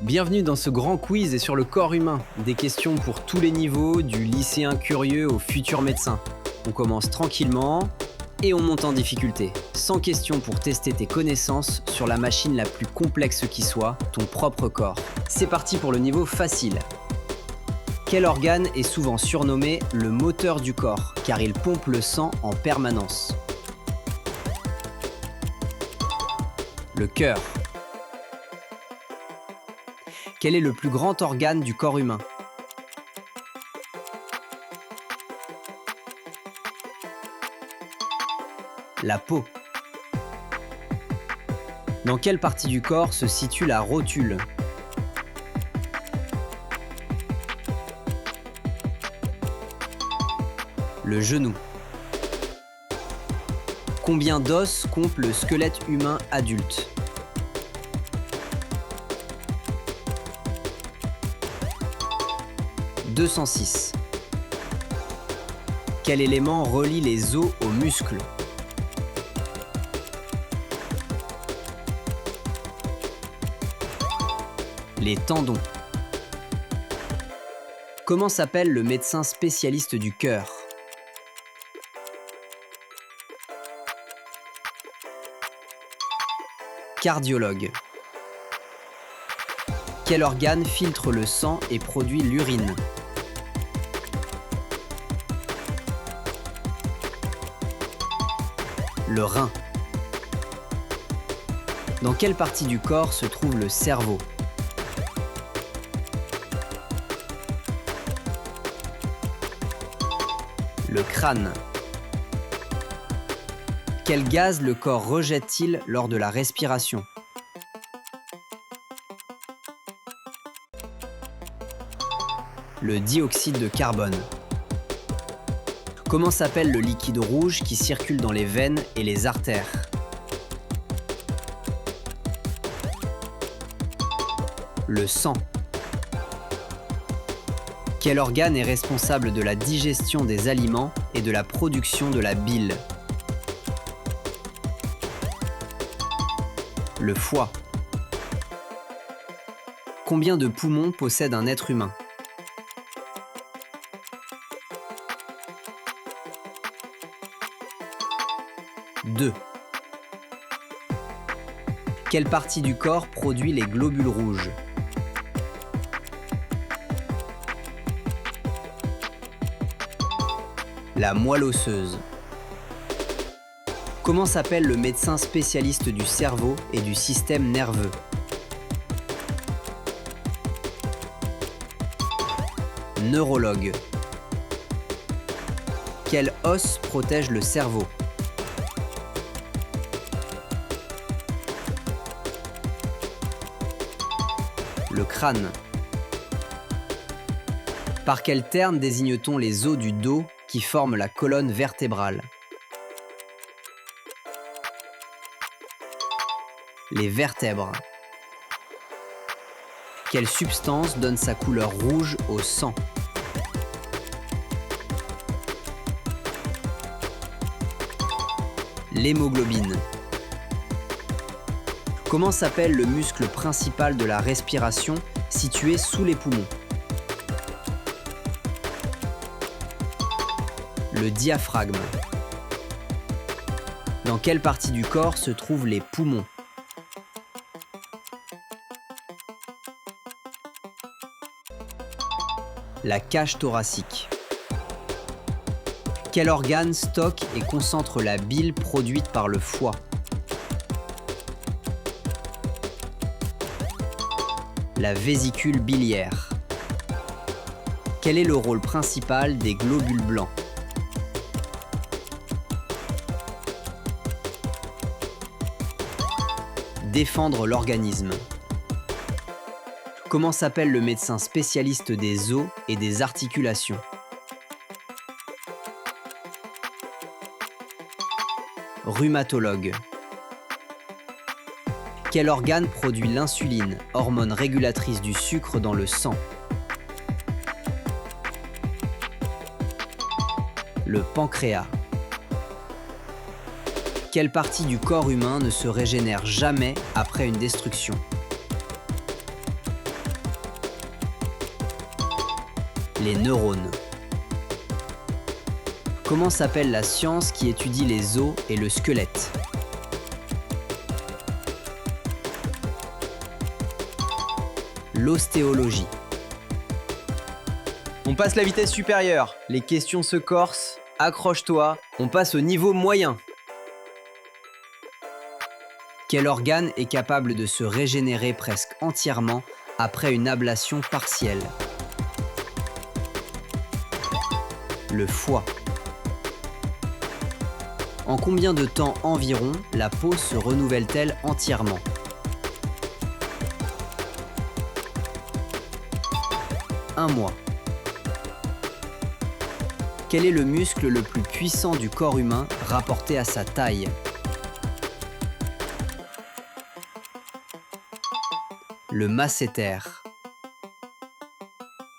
Bienvenue dans ce grand quiz et sur le corps humain. Des questions pour tous les niveaux, du lycéen curieux au futur médecin. On commence tranquillement et on monte en difficulté. 100 questions pour tester tes connaissances sur la machine la plus complexe qui soit, ton propre corps. C'est parti pour le niveau facile. Quel organe est souvent surnommé le moteur du corps, car il pompe le sang en permanence? Le cœur. Quel est le plus grand organe du corps humain? La peau. Dans quelle partie du corps se situe la rotule? Le genou. Combien d'os compte le squelette humain adulte? 206. Quel élément relie les os aux muscles? Les tendons. Comment s'appelle le médecin spécialiste du cœur? Cardiologue. Quel organe filtre le sang et produit l'urine? Le rein. Dans quelle partie du corps se trouve le cerveau? Le crâne. Quel gaz le corps rejette-t-il lors de la respiration? Le dioxyde de carbone. Comment s'appelle le liquide rouge qui circule dans les veines et les artères? Le sang. Quel organe est responsable de la digestion des aliments et de la production de la bile? Le foie. Combien de poumons possède un être humain? 2. Quelle partie du corps produit les globules rouges? La moelle osseuse. Comment s'appelle le médecin spécialiste du cerveau et du système nerveux? Neurologue. Quel os protège le cerveau? Le crâne. Par quel terme désigne-t-on les os du dos qui forment la colonne vertébrale? Les vertèbres. Quelle substance donne sa couleur rouge au sang? L'hémoglobine. Comment s'appelle le muscle principal de la respiration situé sous les poumons? Le diaphragme. Dans quelle partie du corps se trouvent les poumons? La cage thoracique. Quel organe stocke et concentre la bile produite par le foie? La vésicule biliaire. Quel est le rôle principal des globules blancs? Défendre l'organisme. Comment s'appelle le médecin spécialiste des os et des articulations? Rhumatologue. Quel organe produit l'insuline, hormone régulatrice du sucre dans le sang? Le pancréas. Quelle partie du corps humain ne se régénère jamais après une destruction? Les neurones. Comment s'appelle la science qui étudie les os et le squelette? L'ostéologie. On passe la vitesse supérieure, les questions se corsent, accroche-toi, on passe au niveau moyen. Quel organe est capable de se régénérer presque entièrement après une ablation partielle? Le foie. En combien de temps environ la peau se renouvelle-t-elle entièrement? Un mois. Quel est le muscle le plus puissant du corps humain rapporté à sa taille? Le masséter.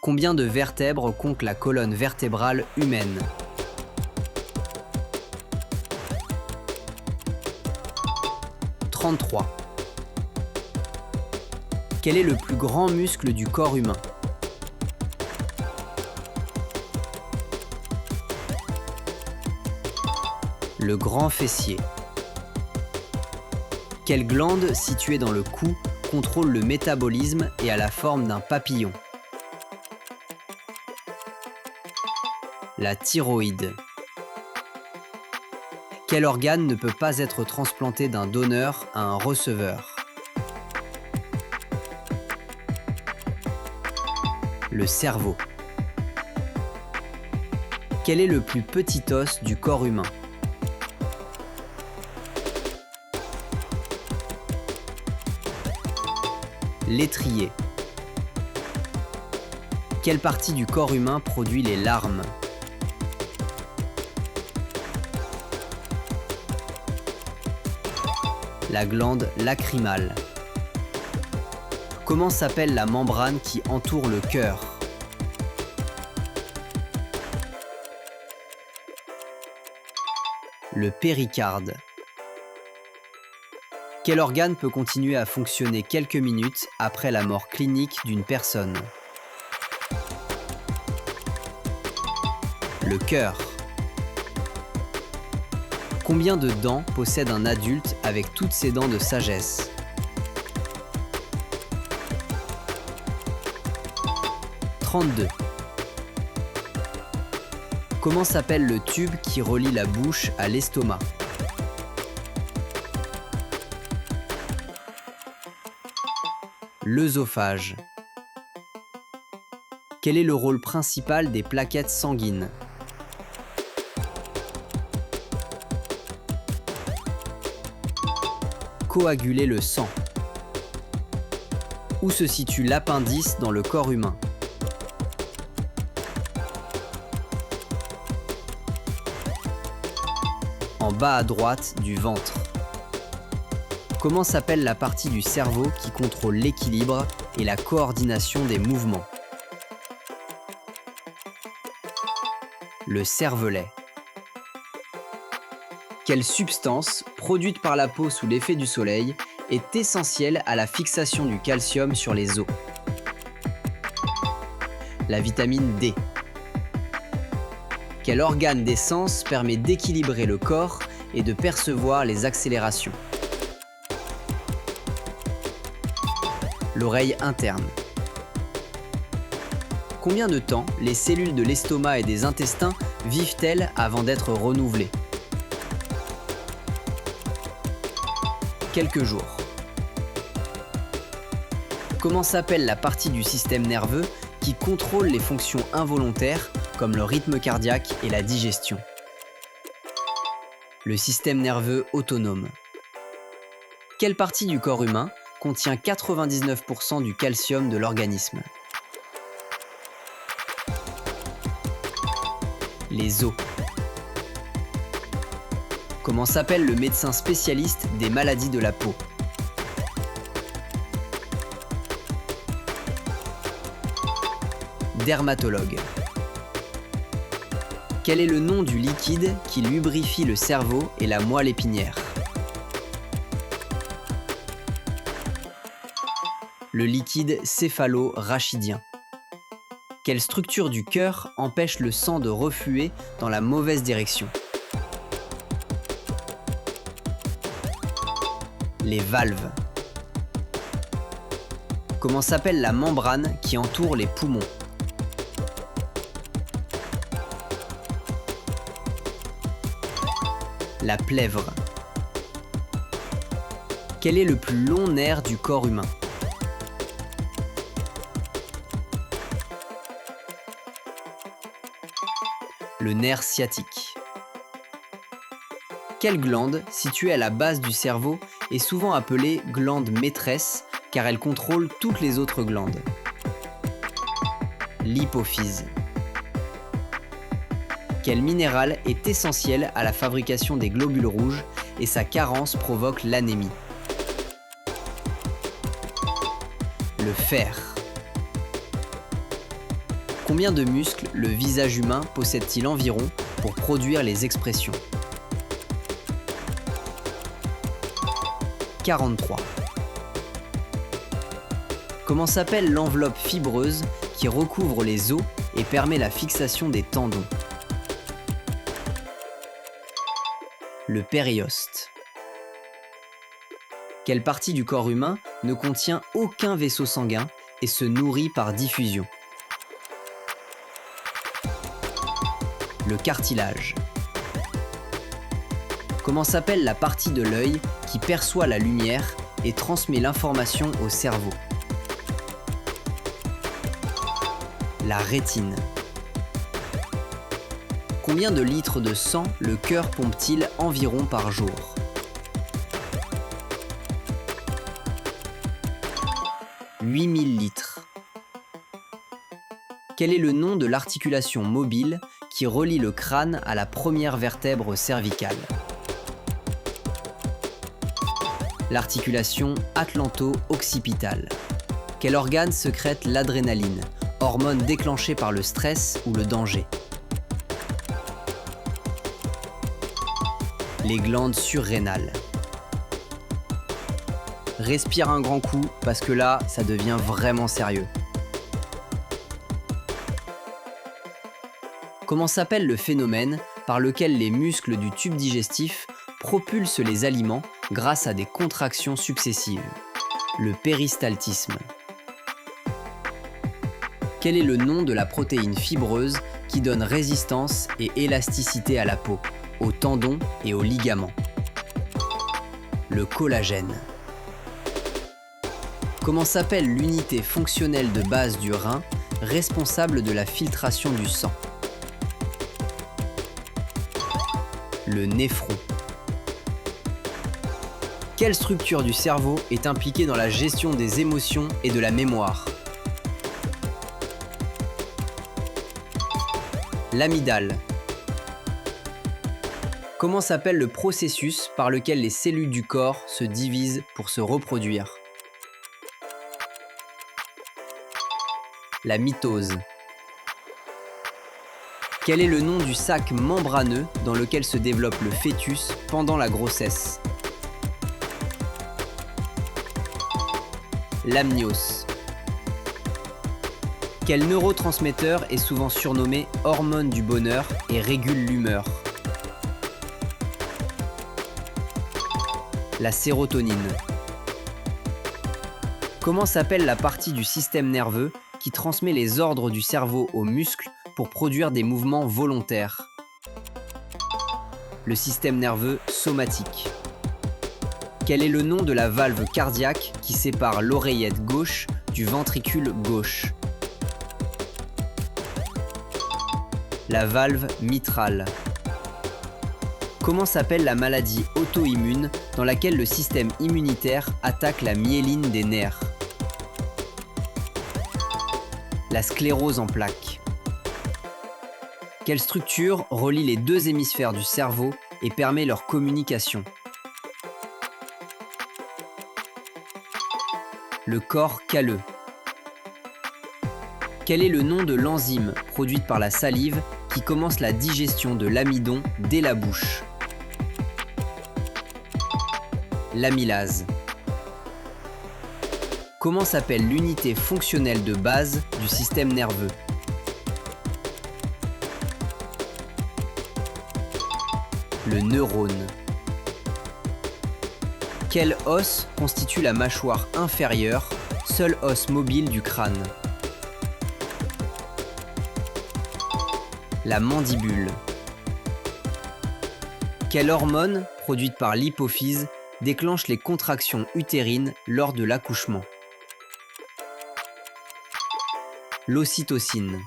Combien de vertèbres compte la colonne vertébrale humaine? 33. Quel est le plus grand muscle du corps humain? Le grand fessier. Quelle glande située dans le cou contrôle le métabolisme et a la forme d'un papillon? La thyroïde. Quel organe ne peut pas être transplanté d'un donneur à un receveur? Le cerveau. Quel est le plus petit os du corps humain? L'étrier. Quelle partie du corps humain produit les larmes? La glande lacrymale. Comment s'appelle la membrane qui entoure le cœur? Le péricarde. Quel organe peut continuer à fonctionner quelques minutes après la mort clinique d'une personne? Le cœur. Combien de dents possède un adulte avec toutes ses dents de sagesse? 32. Comment s'appelle le tube qui relie la bouche à l'estomac? L'œsophage. Quel est le rôle principal des plaquettes sanguines? Coaguler le sang. Où se situe l'appendice dans le corps humain? En bas à droite du ventre. Comment s'appelle la partie du cerveau qui contrôle l'équilibre et la coordination des mouvements? Le cervelet. Quelle substance, produite par la peau sous l'effet du soleil, est essentielle à la fixation du calcium sur les os? La vitamine D. Quel organe des sens permet d'équilibrer le corps et de percevoir les accélérations? L'oreille interne. Combien de temps les cellules de l'estomac et des intestins vivent-elles avant d'être renouvelées? Quelques jours. Comment s'appelle la partie du système nerveux qui contrôle les fonctions involontaires comme le rythme cardiaque et la digestion? Le système nerveux autonome. Quelle partie du corps humain contient 99% du calcium de l'organisme? Les os. Comment s'appelle le médecin spécialiste des maladies de la peau? Dermatologue. Quel est le nom du liquide qui lubrifie le cerveau et la moelle épinière? Le liquide céphalo-rachidien. Quelle structure du cœur empêche le sang de refluer dans la mauvaise direction? Les valves. Comment s'appelle la membrane qui entoure les poumons? La plèvre. Quel est le plus long nerf du corps humain? Le nerf sciatique. Quelle glande, située à la base du cerveau, est souvent appelée glande maîtresse car elle contrôle toutes les autres glandes? L'hypophyse. Quel minéral est essentiel à la fabrication des globules rouges et sa carence provoque l'anémie? Le fer. Combien de muscles le visage humain possède-t-il environ pour produire les expressions? 43. Comment s'appelle l'enveloppe fibreuse qui recouvre les os et permet la fixation des tendons? Le périoste. Quelle partie du corps humain ne contient aucun vaisseau sanguin et se nourrit par diffusion? Le cartilage. Comment s'appelle la partie de l'œil qui perçoit la lumière et transmet l'information au cerveau? La rétine. Combien de litres de sang le cœur pompe-t-il environ par jour? 8000 litres. Quel est le nom de l'articulation mobile qui relie le crâne à la première vertèbre cervicale? L'articulation atlanto-occipitale. Quel organe sécrète l'adrénaline, hormone déclenchée par le stress ou le danger? Les glandes surrénales. Respire un grand coup parce que là, ça devient vraiment sérieux. Comment s'appelle le phénomène par lequel les muscles du tube digestif propulsent les aliments grâce à des contractions successives? Le péristaltisme. Quel est le nom de la protéine fibreuse qui donne résistance et élasticité à la peau, aux tendons et aux ligaments? Le collagène. Comment s'appelle l'unité fonctionnelle de base du rein responsable de la filtration du sang? Le néphron. Quelle structure du cerveau est impliquée dans la gestion des émotions et de la mémoire? L'amygdale. Comment s'appelle le processus par lequel les cellules du corps se divisent pour se reproduire? La mitose. Quel est le nom du sac membraneux dans lequel se développe le fœtus pendant la grossesse? L'amnios. Quel neurotransmetteur est souvent surnommé hormone du bonheur et régule l'humeur? La sérotonine. Comment s'appelle la partie du système nerveux qui transmet les ordres du cerveau aux muscles pour produire des mouvements volontaires? Le système nerveux somatique. Quel est le nom de la valve cardiaque qui sépare l'oreillette gauche du ventricule gauche? La valve mitrale. Comment s'appelle la maladie auto-immune dans laquelle le système immunitaire attaque la myéline des nerfs? La sclérose en plaques. Quelle structure relie les deux hémisphères du cerveau et permet leur communication? Le corps calleux. Quel est le nom de l'enzyme produite par la salive qui commence la digestion de l'amidon dès la bouche? L'amylase. Comment s'appelle l'unité fonctionnelle de base du système nerveux? Le neurone. Quel os constitue la mâchoire inférieure, seul os mobile du crâne? La mandibule. Quelle hormone, produite par l'hypophyse, déclenche les contractions utérines lors de l'accouchement? L'ocytocine.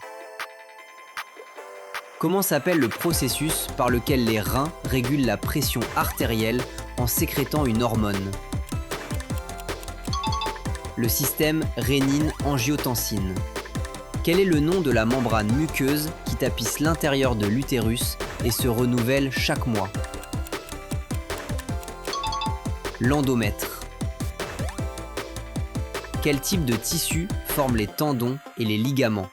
Comment s'appelle le processus par lequel les reins régulent la pression artérielle en sécrétant une hormone? Le système rénine-angiotensine. Quel est le nom de la membrane muqueuse qui tapisse l'intérieur de l'utérus et se renouvelle chaque mois? L'endomètre. Quel type de tissu forme les tendons et les ligaments?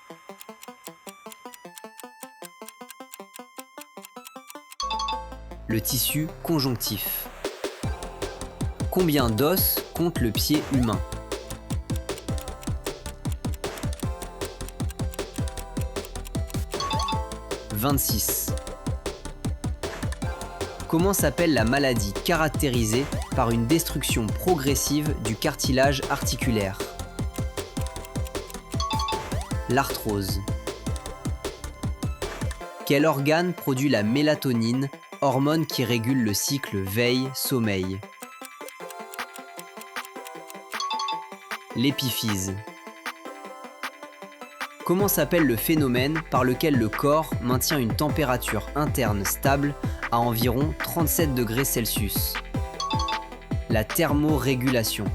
Le tissu conjonctif. Combien d'os compte le pied humain? 26. Comment s'appelle la maladie caractérisée par une destruction progressive du cartilage articulaire? L'arthrose. Quel organe produit la mélatonine, hormone qui régule le cycle veille-sommeil? L'épiphyse. Comment s'appelle le phénomène par lequel le corps maintient une température interne stable à environ 37 degrés Celsius? La thermorégulation.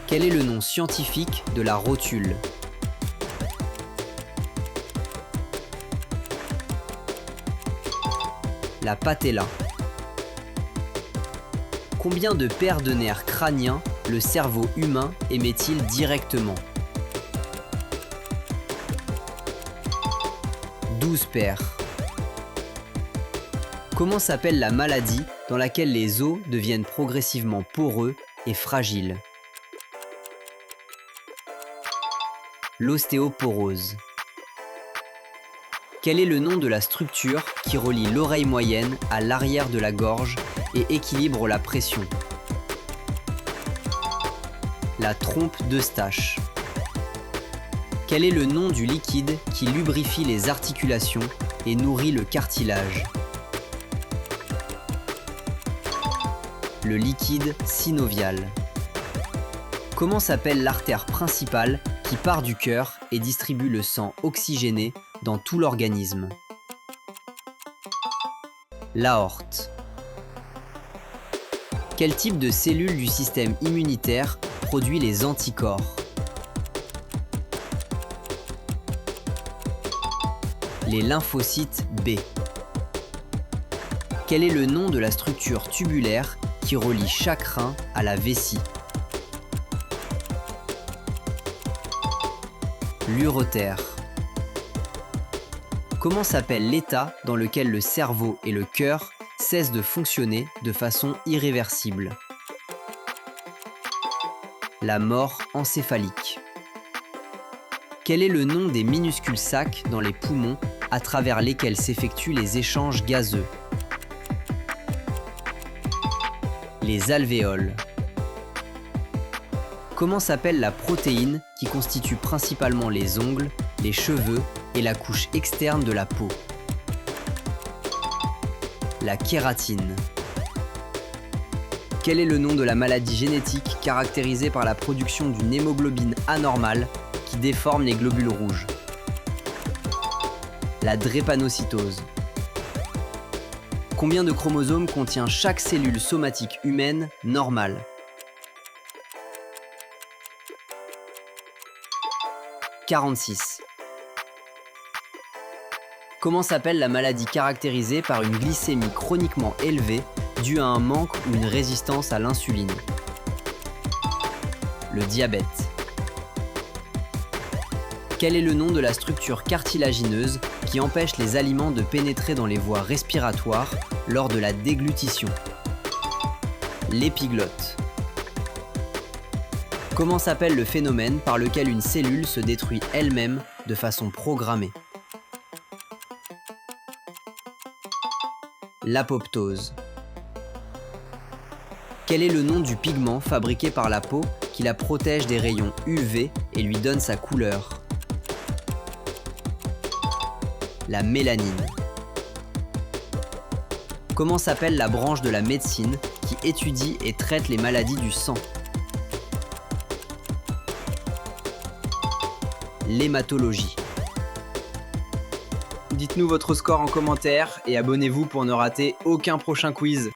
Quel est le nom scientifique de la rotule? La patella. Combien de paires de nerfs crâniens le cerveau humain émet-il directement? 12 paires. Comment s'appelle la maladie dans laquelle les os deviennent progressivement poreux et fragiles? L'ostéoporose. Quel est le nom de la structure qui relie l'oreille moyenne à l'arrière de la gorge et équilibre la pression? La trompe d'Eustache. Quel est le nom du liquide qui lubrifie les articulations et nourrit le cartilage? Le liquide synovial. Comment s'appelle l'artère principale qui part du cœur et distribue le sang oxygéné dans tout l'organisme? L'aorte. Quel type de cellule du système immunitaire produit les anticorps? Les lymphocytes B. Quel est le nom de la structure tubulaire qui relie chaque rein à la vessie? L'urétère. Comment s'appelle l'état dans lequel le cerveau et le cœur cessent de fonctionner de façon irréversible? La mort encéphalique. Quel est le nom des minuscules sacs dans les poumons à travers lesquels s'effectuent les échanges gazeux? Les alvéoles. Comment s'appelle la protéine qui constitue principalement les ongles, les cheveux et la couche externe de la peau? La kératine. Quel est le nom de la maladie génétique caractérisée par la production d'une hémoglobine anormale qui déforme les globules rouges? La drépanocytose. Combien de chromosomes contient chaque cellule somatique humaine normale? 46. Comment s'appelle la maladie caractérisée par une glycémie chroniquement élevée due à un manque ou une résistance à l'insuline? Le diabète. Quel est le nom de la structure cartilagineuse qui empêche les aliments de pénétrer dans les voies respiratoires lors de la déglutition? L'épiglotte. Comment s'appelle le phénomène par lequel une cellule se détruit elle-même de façon programmée? L'apoptose. Quel est le nom du pigment fabriqué par la peau qui la protège des rayons UV et lui donne sa couleur? La mélanine. Comment s'appelle la branche de la médecine qui étudie et traite les maladies du sang? L'hématologie. Dites-nous votre score en commentaire et abonnez-vous pour ne rater aucun prochain quiz.